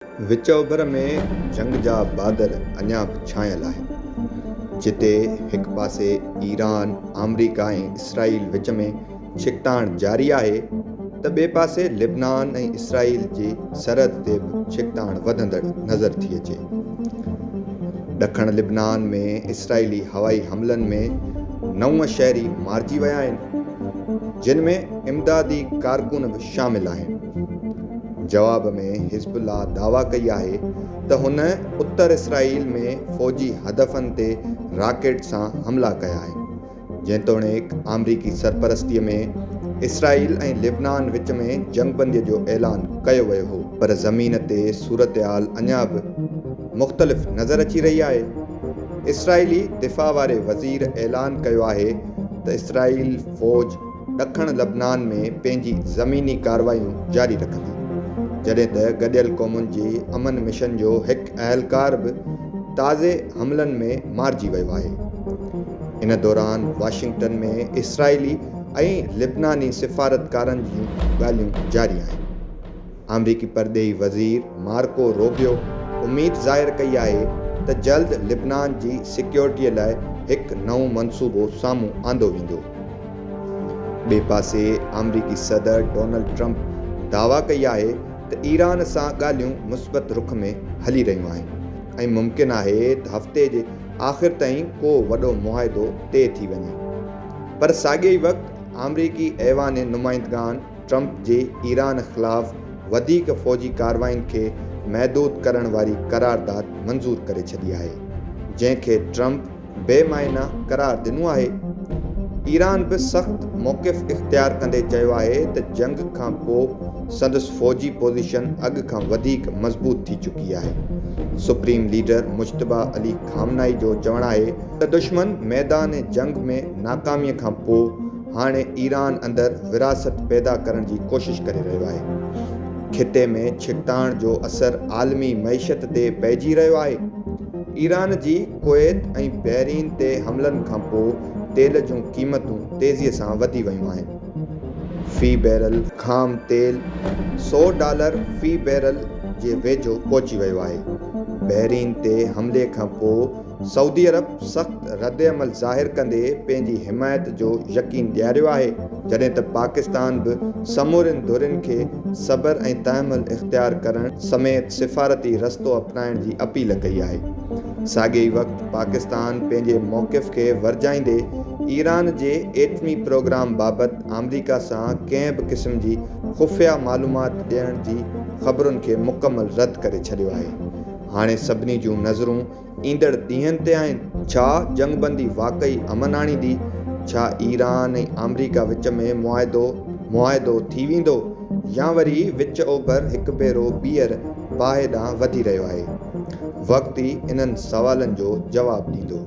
विच ओभर में जंग जा बादल अञा बि छायल आहिनि, जिते हिक पासे ईरान, अमेरिका ऐं इसराईल विच में छिकताण जारी आहे, त ॿिए पासे लिबनान ऐं इसराईल जी सरहद ते बि छिकताण वधंदड़ नज़र थी अचे। ॾखण लिबनान में इसराईली हवाई हमलनि में 9 शहरी मारिजी विया आहिनि, जिन में इमदादी कारकुन बि शामिल आहिनि। जवाब में हिज़्बुल्लाह दावा कई आहे त हुन उत्तर इसराईल में फ़ौजी हदफ़नि ते राकेट सां हमला कया आहिनि। जेतोणीकि अमरीकी सरपरस्तीअ में इसराईल ऐं लिबनान विच में जंगबंदीअ जो ऐलान कयो वियो हो, पर ज़मीन ते सूरतहाल अञा बि मुख़्तलिफ़ नज़र अची रही आहे। इसराईली दिफ़ा वारे वज़ीर ऐलान कयो आहे त इसराईल फ़ौज ॾखण लबनान में पंहिंजी ज़मीनी कार्रवाइयूं जारी रखंदी, जॾहिं त गॾियल क़ौमुनि जी अमन मिशन जो हिकु अहलकार बि ताज़े हमलनि में मारिजी वियो आहे। इन दौरान वाशिंगटन में इसराईली ऐं लिबनानी सिफ़ारतकारनि जूं ॻाल्हियूं जारी आहिनि। अमरीकी परॾेही वज़ीर मार्को रूबियो उमेद ज़ाहिर कई आहे त जल्द लिबनान जी सिक्योरिटीअ लाइ हिकु नओं मंसूबो साम्हूं आंदो वेंदो। ॿिए पासे अमरीकी सदर डोनाल्ड ट्रंप दावा कई आहे त ईरान सां ॻाल्हियूं मुस्बत रुख़ में हली रहियूं आहिनि ऐं मुमकिन आहे त हफ़्ते जे आख़िर ताईं को वॾो मुआहिदो तइ थी वञे। पर साॻिए ई वक़्तु अमरीकी ऐवान नुमाइंदगान ट्रंप जे ईरान ख़िलाफ़ वधीक फ़ौजी कार्रवाइनि खे महदूद करण वारी करारदाद मंज़ूर करे छॾी आहे, जंहिंखे ट्रंप बेमाइना करार ॾिनो आहे। ईरान बि सख़्तु मौक़िफ़ इख़्तियार कंदे चयो आहे त जंग खां पोइ संदसि फ़ौजी पोज़ीशन अॻु खां वधीक मज़बूत थी चुकी आहे। Supreme leader Mojtaba Ali Khamenei जो चवणु आहे त दुश्मन मैदान जंग में नाकामीअ खां पोइ हाणे ईरान अंदरि विरासत पैदा करण जी कोशिश करे रहियो आहे। खिते में छिकताण जो असरु आलमी मईशत ते पइजी रहियो आहे। ईरान जी कुवैत ऐं बहरीन ते हमलनि खां पोइ तेल जूं क़ीमतूं तेज़ीअ सां वधी वयूं आहिनि। फ़ी बैरल ख़ाम तेल $100 फ़ी बैरल जे वेझो पहुची वियो आहे। बहरीन ते हमले खां पोइ सऊदी अरब सख़्तु रद्दअमल ज़ाहिर कंदे पंहिंजी हिमायत जो यक़ीन ॾियारियो आहे, जॾहिं त पाकिस्तान बि समूरनि धुरियुनि खे सब्र ऐं तहमुल इख़्तियार करण समेत सिफ़ारती रस्तो अपनाइण जी अपील कई आहे। साॻिए ई वक़्तु पाकिस्तान पंहिंजे मौक़िफ़ खे वरजाईंदे ईरान जे एटमी प्रोग्राम बाबति अमरीका सां कंहिं बि क़िस्म जी ख़ुफ़िया मालूमात ॾियण जी ख़बरुनि खे मुकमल रद्द करे छॾियो आहे। हाणे सभिनी जूं नज़रूं ईंदड़ ॾींहंनि ते आहिनि। छा जंगबंदी वाक़ई अमन आणींदी? छा ईरान ऐं अमरीका विच में मुआहिदो थी वेंदो, या वरी विच ओभर हिकु भेरो ॿीहर बाहि ॾांहुं वधी रहियो आहे? वक़्तु ई इन्हनि सवालनि जो जवाबु ॾींदो।